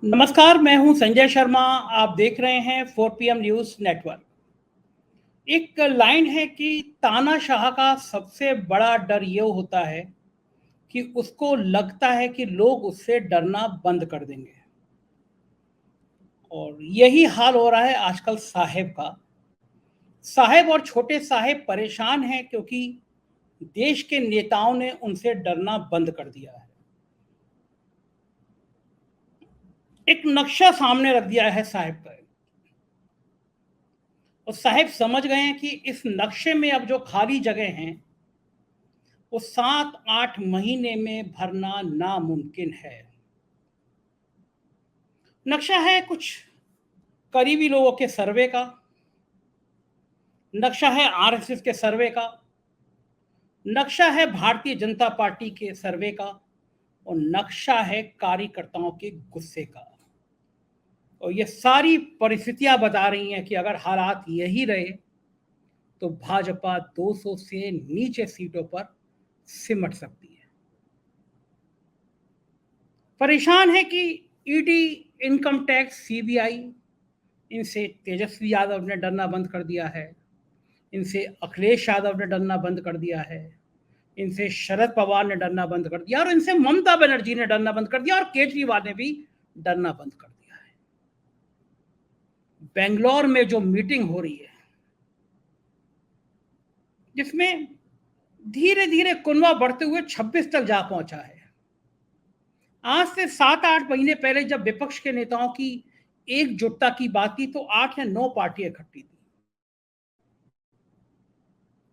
नमस्कार, मैं हूं संजय शर्मा। आप देख रहे हैं 4 PM न्यूज नेटवर्क। एक लाइन है कि तानाशाह का सबसे बड़ा डर ये होता है कि उसको लगता है कि लोग उससे डरना बंद कर देंगे। और यही हाल हो रहा है आजकल साहेब का। साहेब और छोटे साहेब परेशान हैं क्योंकि देश के नेताओं ने उनसे डरना बंद कर दिया है। एक नक्शा सामने रख दिया है साहेब का, और साहेब समझ गए हैं कि इस नक्शे में अब जो खाली जगह हैं वो 7-8 महीने में भरना नामुमकिन है। नक्शा है कुछ करीबी लोगों के सर्वे का, नक्शा है आरएसएस के सर्वे का, नक्शा है भारतीय जनता पार्टी के सर्वे का, और नक्शा है कार्यकर्ताओं के गुस्से का। और ये सारी परिस्थितियां बता रही हैं कि अगर हालात यही रहे तो भाजपा 200 से नीचे सीटों पर सिमट सकती है। परेशान है कि ईडी, इनकम टैक्स, सीबीआई, इनसे तेजस्वी यादव ने डरना बंद कर दिया है, इनसे अखिलेश यादव ने डरना बंद कर दिया है, इनसे शरद पवार ने डरना बंद कर दिया, और इनसे ममता बनर्जी ने डरना बंद कर दिया, और केजरीवाल ने भी डरना बंद कर दिया है। बेंगलोर में जो मीटिंग हो रही है जिसमें धीरे धीरे कुनवा बढ़ते हुए 26 तक जा पहुंचा है। आज से 7-8 महीने पहले जब विपक्ष के नेताओं की एकजुटता की बात थी तो 8 या 9 पार्टियां इकट्ठी थी।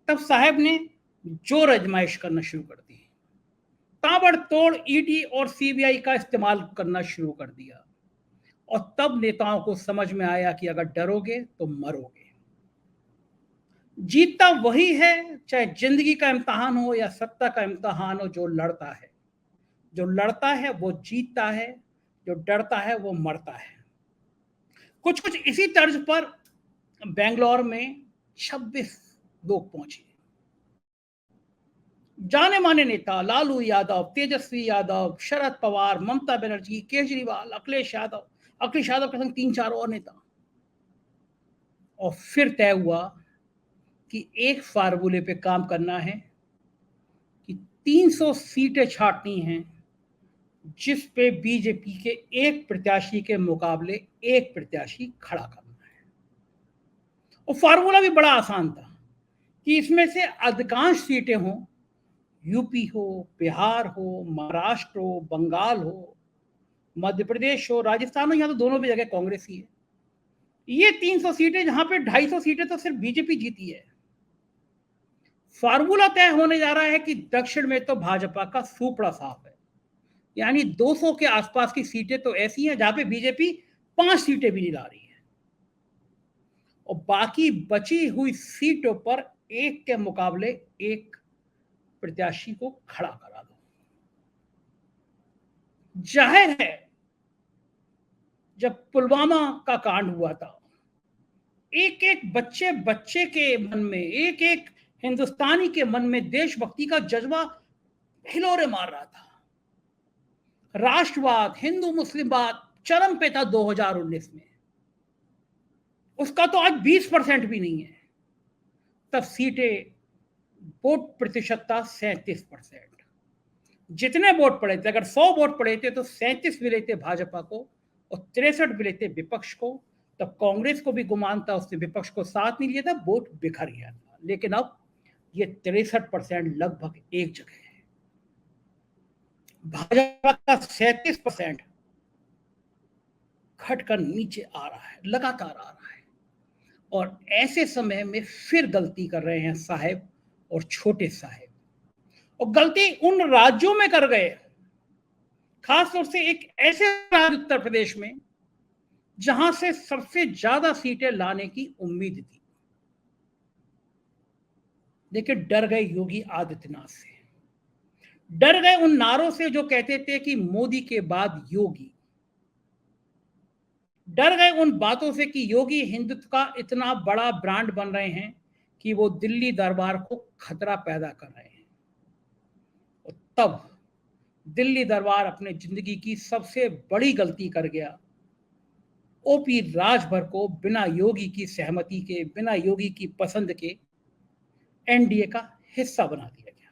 तब साहब ने जोर आजमाइश करना शुरू कर दी, ताबड़तोड़ ईडी और सीबीआई का इस्तेमाल करना शुरू कर दिया, और तब नेताओं को समझ में आया कि अगर डरोगे तो मरोगे। जीतता वही है, चाहे जिंदगी का इम्तिहान हो या सत्ता का इम्तिहान हो, जो लड़ता है। जो लड़ता है वो जीतता है, जो डरता है वो मरता है। कुछ कुछ इसी तर्ज पर बेंगलोर में 26 लोग पहुंचे। जाने माने नेता लालू यादव, तेजस्वी यादव, शरद पवार, ममता बनर्जी, केजरीवाल, अखिलेश यादव के संग 3-4 और नेता। और फिर तय हुआ कि एक फार्मूले पे काम करना है कि 300 सीटें छांटनी हैं, जिस पे बीजेपी के एक प्रत्याशी के मुकाबले एक प्रत्याशी खड़ा करना है। और फार्मूला भी बड़ा आसान था कि इसमें से अधिकांश सीटें हों, यूपी हो, बिहार हो, महाराष्ट्र हो, बंगाल हो, मध्य प्रदेश हो, राजस्थान हो, यहाँ तो दोनों भी जगह कांग्रेस ही है। ये 300 सीटें, जहां पे 250 सीटें तो सिर्फ बीजेपी जीती है। फार्मूला तय होने जा रहा है कि दक्षिण में तो भाजपा का सूपड़ा साफ है, यानी 200 के आसपास की सीटें तो ऐसी हैं जहां पे बीजेपी 5 सीटें भी नहीं ला रही है, और बाकी बची हुई सीटों पर एक के मुकाबले एक प्रत्याशी को खड़ा करा दो। जाहिर है, जब पुलवामा का कांड हुआ था, एक एक बच्चे बच्चे के मन में, एक एक हिंदुस्तानी के मन में देशभक्ति का जज्बा हिलोरे मार रहा था। राष्ट्रवाद, हिंदू मुस्लिमवाद चरम पे था 2019 में। उसका तो आज 20% भी नहीं है। तब सीटें, वोट प्रतिशत था 37%। जितने वोट पड़े थे, अगर 100 वोट पड़े थे तो 37 मिले थे भाजपा को और 63 मिले थे विपक्ष को। तब कांग्रेस को भी गुमान था, उसने विपक्ष को साथ नहीं लिया था, वोट बिखर गया था। लेकिन अब ये 63% लगभग एक जगह है। भाजपा का 37% घटकर नीचे आ रहा है, लगातार आ रहा है। और ऐसे समय में फिर गलती कर रहे हैं साहेब और छोटे साहेब, और गलती उन राज्यों में कर गए, खासतौर से एक ऐसे राज्य उत्तर प्रदेश में जहां से सबसे ज्यादा सीटें लाने की उम्मीद थी। देखिए, डर गए योगी आदित्यनाथ से, डर गए उन नारों से जो कहते थे कि मोदी के बाद योगी, डर गए उन बातों से कि योगी हिंदुत्व का इतना बड़ा ब्रांड बन रहे हैं कि वो दिल्ली दरबार को खतरा पैदा कर रहे हैं। और तब दिल्ली दरबार अपने जिंदगी की सबसे बड़ी गलती कर गया ओपी राजभर को बिना योगी की सहमति के, बिना योगी की पसंद के एनडीए का हिस्सा बना दिया गया।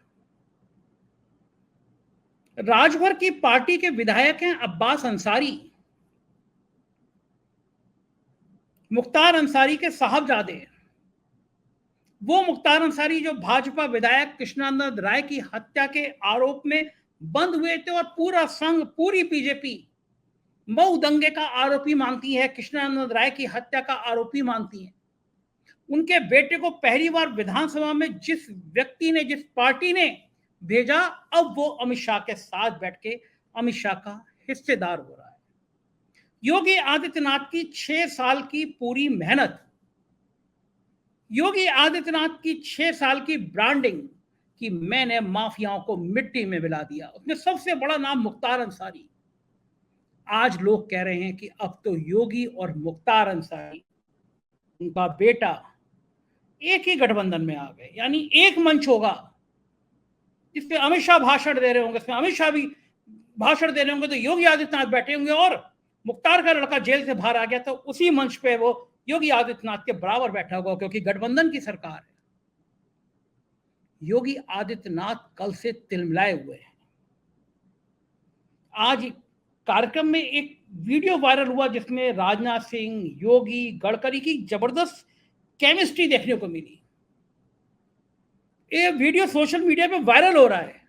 राजभर की पार्टी के विधायक हैं अब्बास अंसारी, मुख्तार अंसारी के साहबजादे। वो मुख्तार अंसारी जो भाजपा विधायक कृष्णानंद राय की हत्या के आरोप में बंद हुए थे और पूरा संघ, पूरी बीजेपी मऊ दंगे का आरोपी मानती है, कृष्णानंद राय की हत्या का आरोपी मानती है। उनके बेटे को पहली बार विधानसभा में जिस व्यक्ति ने, जिस पार्टी ने भेजा, अब वो अमित शाह के साथ बैठ के अमित शाह का हिस्सेदार हो रहा है। योगी आदित्यनाथ की 6 साल की पूरी मेहनत, योगी आदित्यनाथ की 6 साल की ब्रांडिंग कि मैंने माफियाओं को मिट्टी में मिला दिया, उसमें सबसे बड़ा नाम मुख्तार अंसारी। आज लोग कह रहे हैं कि अब तो योगी और मुख्तार अंसारी, उनका बेटा, एक ही गठबंधन में आ गए, यानी एक मंच होगा जिसपे अमित शाह भाषण दे रहे होंगे, इसमें अमित शाह भी भाषण दे रहे होंगे, तो योगी आदित्यनाथ बैठे होंगे, और मुख्तार का लड़का जेल से बाहर आ गया तो उसी मंच पे वो योगी आदित्यनाथ के बराबर बैठा होगा, क्योंकि गठबंधन की सरकार है। योगी आदित्यनाथ कल से तिलमिलाए हुए हैं। आज कार्यक्रम में एक वीडियो वायरल हुआ जिसमें राजनाथ सिंह, योगी, गडकरी की जबरदस्त केमिस्ट्री देखने को मिली। ये वीडियो सोशल मीडिया पे वायरल हो रहा है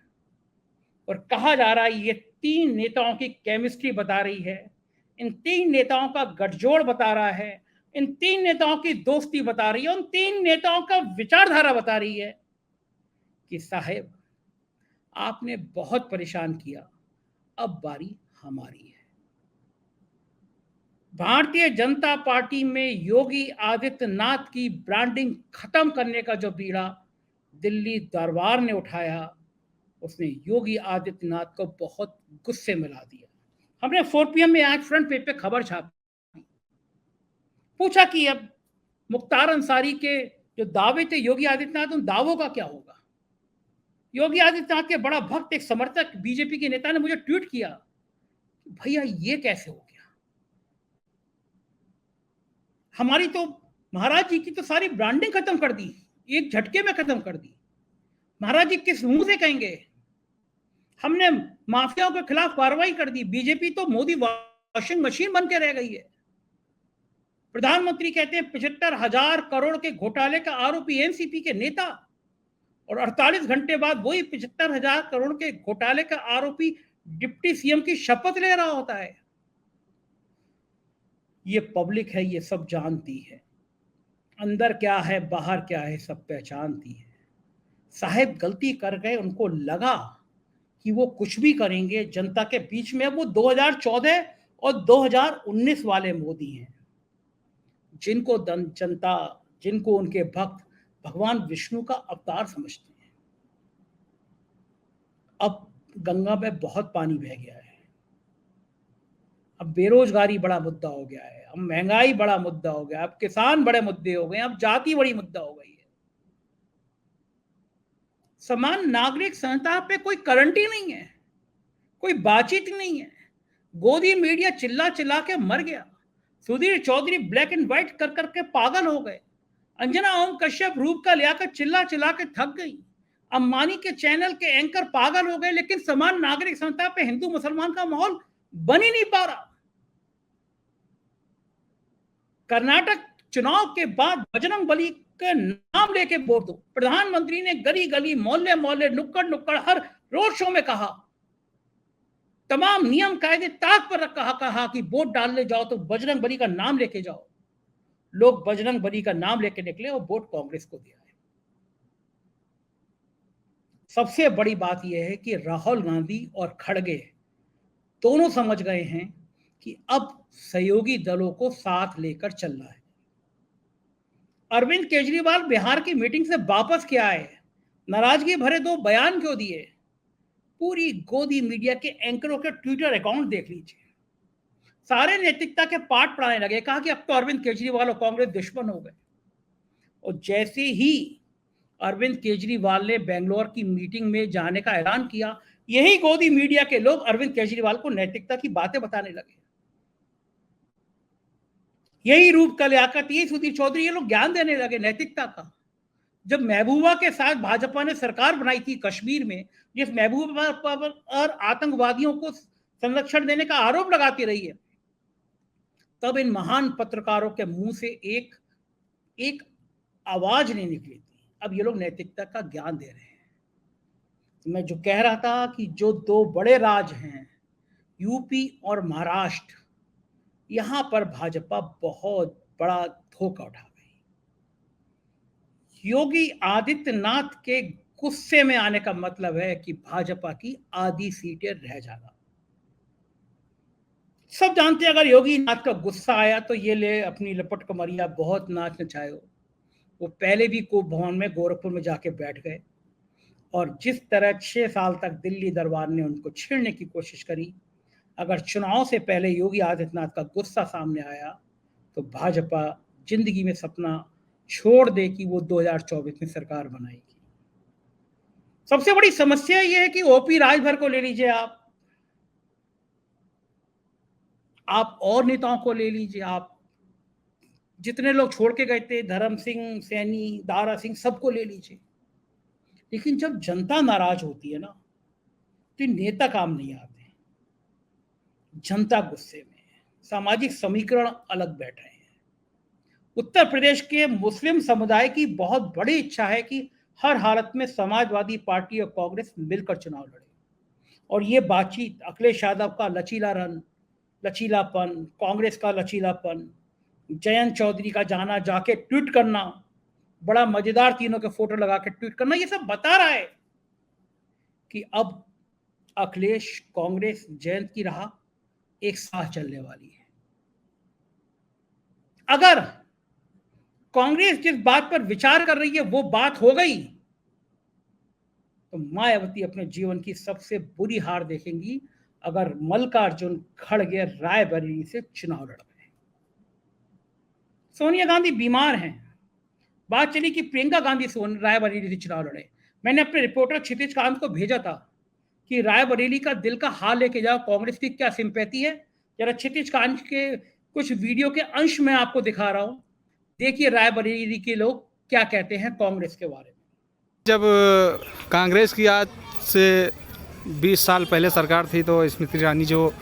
और कहा जा रहा है ये 3 नेताओं की केमिस्ट्री बता रही है, इन 3 नेताओं का गठजोड़ बता रहा है, इन 3 नेताओं की दोस्ती बता रही है, उन 3 नेताओं का विचारधारा बता रही है कि साहेब आपने बहुत परेशान किया, अब बारी हमारी है। भारतीय जनता पार्टी में योगी आदित्यनाथ की ब्रांडिंग खत्म करने का जो बीड़ा दिल्ली दरबार ने उठाया, उसने योगी आदित्यनाथ को बहुत गुस्से में ला दिया। हमने 4 PM में आज फ्रंट पेज पे खबर छापी, पूछा कि अब मुख्तार अंसारी के जो दावे थे योगी आदित्यनाथ, उन दावों का क्या होगा। योगी आदित्यनाथ के बड़ा भक्त, एक समर्थक बीजेपी के नेता ने मुझे ट्वीट किया, भैया ये कैसे हो गया, हमारी तो, महाराज जी की तो सारी ब्रांडिंग खत्म कर दी, एक झटके में खत्म कर दी। महाराज जी किस मुंह से कहेंगे हमने माफियाओं के खिलाफ कार्रवाई कर दी, बीजेपी तो मोदी वॉशिंग मशीन बन के रह गई है। प्रधानमंत्री कहते हैं 75,000 करोड़ के घोटाले का आरोपी एनसीपी के नेता, और 48 घंटे बाद वही 75,000 करोड़ के घोटाले का आरोपी डिप्टी सीएम की शपथ ले रहा होता है। ये पब्लिक है, ये सब जानती है, अंदर क्या है बाहर क्या है सब पहचानती है। साहेब गलती कर गए, उनको लगा कि वो कुछ भी करेंगे जनता के बीच में। वो 2014 और 2019 वाले मोदी हैं, जिनको जनता, जिनको उनके भक्त भगवान विष्णु का अवतार समझते हैं। अब गंगा में बहुत पानी बह गया है, अब बेरोजगारी बड़ा मुद्दा हो गया है, अब महंगाई बड़ा मुद्दा हो गया, अब किसान बड़े मुद्दे हो गए, अब जाति बड़ी मुद्दा हो गई है। समान नागरिक संहिता पे कोई करंट ही नहीं है, कोई बातचीत नहीं है। गोदी मीडिया चिल्ला चिल्ला के मर गया, Sudhir Chaudhary black and white कर करके पागल हो गए, अंजना ओम कश्यप रूप का लियाकर चिल्ला चिल्ला के थक गई, अंबानी के चैनल के एंकर पागल हो गए, लेकिन समान नागरिक संहिता पे हिंदू मुसलमान का माहौल बन ही नहीं पा रहा। कर्नाटक चुनाव के बाद बजरंग बली के नाम लेके वोट दो, प्रधानमंत्री ने गली गली, मोहल्ले मोहल्ले, नुक्कड़ नुक्कड़, हर रोड शो में कहा, तमाम नियम कायदे ताक पर कहा कि वोट डालने जाओ तो बजरंग बली का नाम लेके जाओ। लोग बजरंग बली का नाम लेके निकले और वोट कांग्रेस को दिया है। सबसे बड़ी बात यह है कि राहुल गांधी और खड़गे दोनों समझ गए हैं कि अब सहयोगी दलों को साथ लेकर चलना है। अरविंद केजरीवाल बिहार की मीटिंग से वापस क्या आए, नाराजगी भरे 2 बयान क्यों दिए, पूरी गोदी मीडिया के एंकरों के ट्विटर अकाउंट देख लीजिए, सारे नैतिकता के पाठ पढ़ाने लगे, कहा कि अब तो अरविंद केजरीवाल और कांग्रेस दुश्मन हो गए। और जैसे ही अरविंद केजरीवाल ने बेंगलोर की मीटिंग में जाने का ऐलान किया, यही गोदी मीडिया के लोग अरविंद केजरीवाल को नैतिकता की बातें बताने लगे। यही रूप का लियाकत, यही सुधीर चौधरी, ये लोग ज्ञान देने लगे नैतिकता का। जब महबूबा के साथ भाजपा ने सरकार बनाई थी कश्मीर में, जिस महबूबा पर आतंकवादियों को संरक्षण देने का आरोप लगाती रही है, तब इन महान पत्रकारों के मुंह से एक एक आवाज नहीं निकली थी। अब ये लोग नैतिकता का ज्ञान दे रहे हैं। मैं जो कह रहा था कि जो दो बड़े राज हैं, यूपी और महाराष्ट्र, यहां पर भाजपा बहुत बड़ा धोखा उठा गई। योगी आदित्यनाथ के गुस्से में आने का मतलब है कि भाजपा की आधी सीटें रह जाना। सब जानते हैं अगर योगी नाथ का गुस्सा आया तो ये ले अपनी लपट कमरिया बहुत नाच नचायो। वो पहले भी कोप भवन में गोरखपुर में जाके बैठ गए और जिस तरह 6 साल तक दिल्ली दरबार ने उनको छेड़ने की कोशिश करी, अगर चुनाव से पहले योगी आदित्यनाथ का गुस्सा सामने आया तो भाजपा जिंदगी में सपना छोड़ दे कि वो 2024 में सरकार बनाएगी। सबसे बड़ी समस्या यह है कि ओपी राजभर को ले लीजिए, आप और नेताओं को ले लीजिए, आप जितने लोग छोड़ के गए थे, धर्म सिंह, सैनी, दारा सिंह, सबको ले लीजिए। लेकिन जब जनता नाराज होती है ना, तो नेता काम नहीं आते। जनता गुस्से में है, सामाजिक समीकरण अलग बैठ रहे हैं। उत्तर प्रदेश के मुस्लिम समुदाय की बहुत बड़ी इच्छा है कि हर हालत में समाजवादी पार्टी और कांग्रेस मिलकर चुनाव लड़े, और ये बातचीत अखिलेश यादव का लचीलापन, कांग्रेस का लचीलापन, जयंत चौधरी का जाना जाके ट्वीट करना, बड़ा मजेदार तीनों के फोटो लगा के ट्वीट करना, ये सब बता रहा है कि अब अखिलेश, कांग्रेस, जयंत की राह एक साथ चलने वाली है। अगर कांग्रेस जिस बात पर विचार कर रही है वो बात हो गई तो मायावती अपने जीवन की सबसे बुरी हार देखेंगी अगर मल्लिकार्जुन खड़गे रायबरेली से चुनाव लड़ गए। सोनिया गांधी बीमार हैं, बात चली कि प्रियंका गांधी रायबरेली से चुनाव लड़े। मैंने अपने रिपोर्टर क्षितिज कांत को भेजा था कि रायबरेली का दिल का हाल लेके जाओ, कांग्रेस की क्या सिंपैथी है। जरा क्षितिज कांत के कुछ वीडियो के अंश में आपको दिखा रहा हूं, देखिए रायबरेली के लोग क्या कहते हैं कांग्रेस के बारे में। जब कांग्रेस की आज से 20 साल पहले सरकार थी तो स्मृति ईरानी जो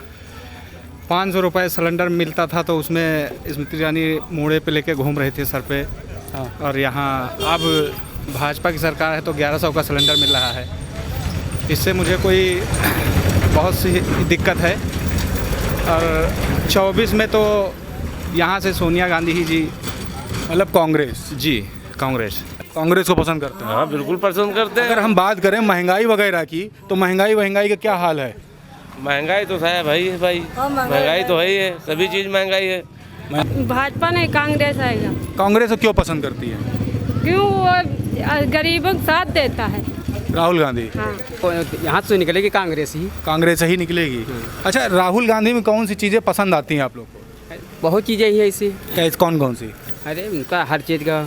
500 रुपये सिलेंडर मिलता था तो उसमें स्मृति ईरानी मोड़े पे लेके घूम रहे थे सर पे। और यहाँ अब भाजपा की सरकार है तो 1100 का सिलेंडर मिल रहा है। इससे मुझे कोई बहुत सी दिक्कत है। और 24 में तो यहाँ से सोनिया गांधी ही जी, मतलब कांग्रेस जी कांग्रेस को पसंद करते हैं। हाँ बिल्कुल पसंद करते हैं। अगर हम बात करें महंगाई वगैरह की तो महंगाई का क्या हाल है? महंगाई तो है भाई महंगाई तो है ही है, सभी चीज़ महंगाई है। भाजपा नहीं कांग्रेस आएगा। कांग्रेस को क्यों पसंद करती है? क्यों? वो गरीबों का साथ देता है। राहुल गांधी। हाँ। यहाँ से निकलेगी कांग्रेस ही निकलेगी। अच्छा, राहुल गांधी में कौन सी चीज़ें पसंद आती हैं आप लोग को? बहुत चीज़ें ही है इसी। कौन सी? अरे उनका हर चीज़ का।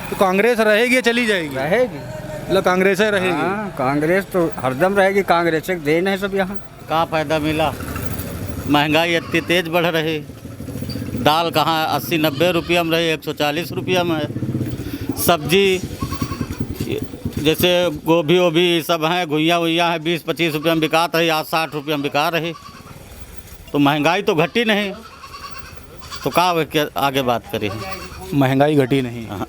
तो कांग्रेस रहेगी या चली जाएगी? रहेगी। मतलब कांग्रेस है रहेगी। हाँ, कांग्रेस तो हरदम रहेगी। कांग्रेस एक देन है सब यहाँ। कहाँ फ़ायदा मिला? महंगाई इतनी तेज़ बढ़ रही, दाल कहाँ 80-90 रुपया में रही, 140 रुपया में है। सब्जी जैसे गोभी वोभी सब हैं, घुइयाँ वुइयाँ हैं, 20-25 रुपया में बिकात रही, आज 60 रुपया में बिका रही। तो महंगाई तो घटी नहीं, तो कहाँ आगे बात करें? महंगाई घटी नहीं। हाँ।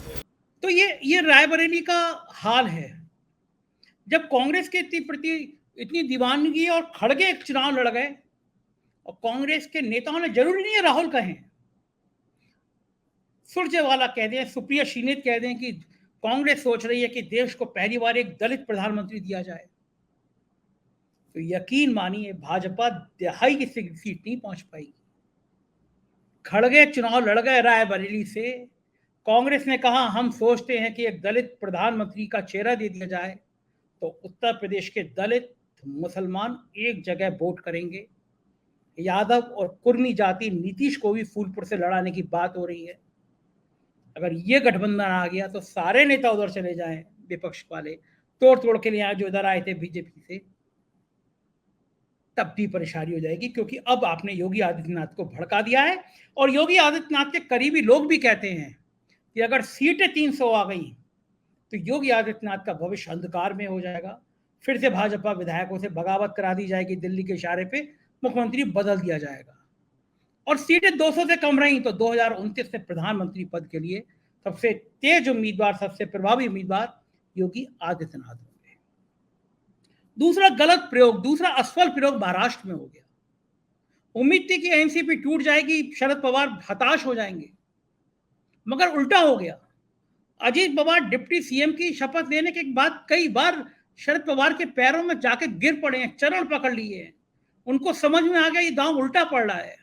तो ये रायबरेली का हाल है। जब कांग्रेस के प्रति इतनी दीवानगी और खड़गे एक चुनाव लड़ गए, और कांग्रेस के नेताओं ने, जरूरी नहीं है राहुल कहें, सुरजेवाला कह दें, सुप्रिया श्रीनेत कह दें कि कांग्रेस सोच रही है कि देश को पहली बार एक दलित प्रधानमंत्री दिया जाए, तो यकीन मानिए भाजपा दिहाई की सीट नहीं पहुंच पाएगी। खड़गे चुनाव लड़ गए रायबरेली से। कांग्रेस ने कहा हम सोचते हैं कि एक दलित प्रधानमंत्री का चेहरा दे दिया जाए तो उत्तर प्रदेश के दलित मुसलमान एक जगह वोट करेंगे। यादव और कुर्मी जाति नीतीश को भी फूलपुर से लड़ाने की बात हो रही है। अगर ये गठबंधन आ गया तो सारे नेता उधर चले जाएं, विपक्ष वाले तोड़ के लिए आए जो इधर आए थे बीजेपी से। तब भी परेशानी हो जाएगी, क्योंकि अब आपने योगी आदित्यनाथ को भड़का दिया है। और योगी आदित्यनाथ के करीबी लोग भी कहते हैं कि अगर सीटें 300 आ गई तो योगी आदित्यनाथ का भविष्य अंधकार में हो जाएगा। फिर से भाजपा विधायकों से बगावत करा दी जाएगी, दिल्ली के इशारे पे मुख्यमंत्री बदल दिया जाएगा। और सीटें 200 से कम रही तो 2029 में प्रधानमंत्री पद के लिए सबसे तेज उम्मीदवार, सबसे प्रभावी उम्मीदवार योगी आदित्यनाथ होंगे। दूसरा गलत प्रयोग, दूसरा असफल प्रयोग महाराष्ट्र में हो गया। उम्मीद थी कि एनसीपी टूट जाएगी, शरद पवार हताश हो जाएंगे, मगर उल्टा हो गया। अजीत पवार डिप्टी सीएम की शपथ लेने के बाद कई बार शरद पवार के पैरों में जाके गिर पड़े हैं, चरण पकड़ लिए हैं। उनको समझ में आ गया ये दांव उल्टा पड़ रहा है।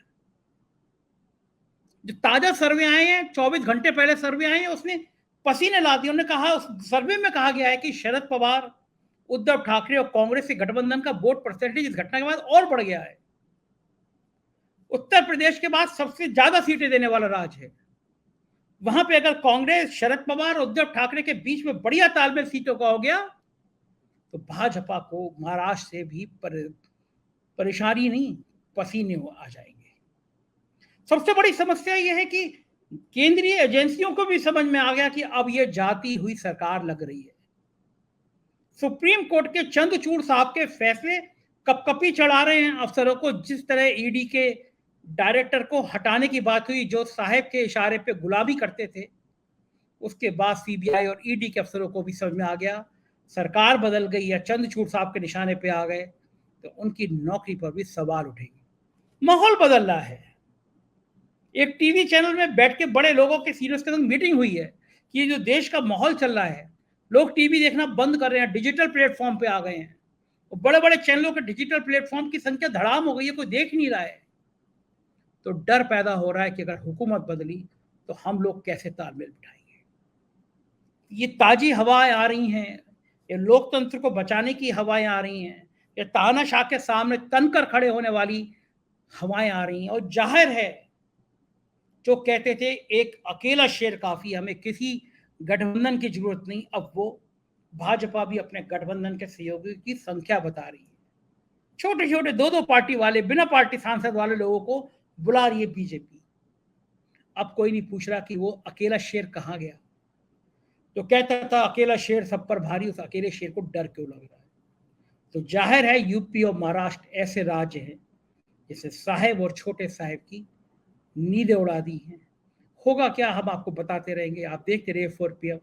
जो ताजा सर्वे आए हैं, 24 घंटे पहले सर्वे आए हैं, उसने पसीने ला दिए। उन्होंने कहा, उस सर्वे में कहा गया है कि शरद पवार, उद्धव ठाकरे और कांग्रेस के गठबंधन का वोट परसेंटेज इस घटना के बाद और बढ़ गया है। उत्तर प्रदेश के बाद सबसे ज्यादा सीटें देने वाला राज्य है। वहां पे अगर कांग्रेस, शरद पवार और उद्धव ठाकरे के बीच में बढ़िया तालमेल सीटों का हो गया तो भाजपा को महाराष्ट्र से भी परेशानी नहीं, पसीने आ जाएंगे। सबसे बड़ी समस्या यह है कि केंद्रीय एजेंसियों को भी समझ में आ गया कि अब यह जाती हुई सरकार लग रही है। सुप्रीम कोर्ट के चंद्रचूड़ साहब के फैसले कपकपी चढ़ा रहे हैं अफसरों को। जिस तरह ईडी के डायरेक्टर को हटाने की बात हुई, जो साहब के इशारे पे गुलामी करते थे, उसके बाद सीबीआई और ईडी के अफसरों को भी समझ में आ गया सरकार बदल गई या चंद्रचूड़ साहब के निशाने पे आ गए तो उनकी नौकरी पर भी सवाल उठेंगे। माहौल बदल रहा है। एक टीवी चैनल में बैठ के बड़े लोगों के सीनियर्स के संग मीटिंग हुई है कि ये जो देश का माहौल चल रहा है, लोग टीवी देखना बंद कर रहे हैं, डिजिटल प्लेटफॉर्म पे आ गए हैं। बड़े बड़े चैनलों के डिजिटल प्लेटफॉर्म की संख्या धड़ाम हो गई है, कोई देख नहीं रहा है। तो डर पैदा हो रहा है कि अगर हुकूमत बदली तो हम लोग कैसे तालमेल बिठाएंगे। ये ताजी हवाएं आ रही हैं, ये लोकतंत्र को बचाने की हवाएं आ रही हैं, ये तानाशाह के सामने तनकर खड़े होने वाली हवाएं आ रही हैं। और जाहिर है, जो कहते थे एक अकेला शेर काफी, हमें किसी गठबंधन की जरूरत नहीं, अब वो भाजपा भी अपने गठबंधन के सहयोगियों की संख्या बता रही है। छोटे छोटे 2-2 पार्टी वाले, बिना पार्टी सांसद वाले लोगों को बुला रही है बीजेपी। अब कोई नहीं पूछ रहा कि वो अकेला शेर कहाँ गया। तो कहता था अकेला शेर सब पर भारी, उस अकेले शेर को डर क्यों लग रहा है। तो जाहिर है यूपी और महाराष्ट्र ऐसे राज्य हैं जिसे साहेब और छोटे साहेब की नींदें उड़ा दी हैं। होगा क्या, हम आपको बताते रहेंगे। आप देखते रहिए 4 PM।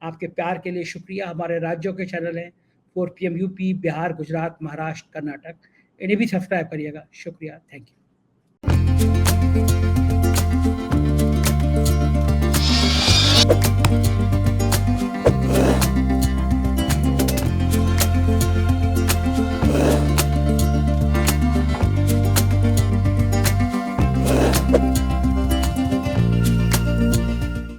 आपके प्यार के लिए शुक्रिया। हमारे राज्यों के चैनल हैं 4 PM यूपी, बिहार, गुजरात, महाराष्ट्र, कर्नाटक, इन्हें भी सब्सक्राइब करिएगा। शुक्रिया, थैंक यू।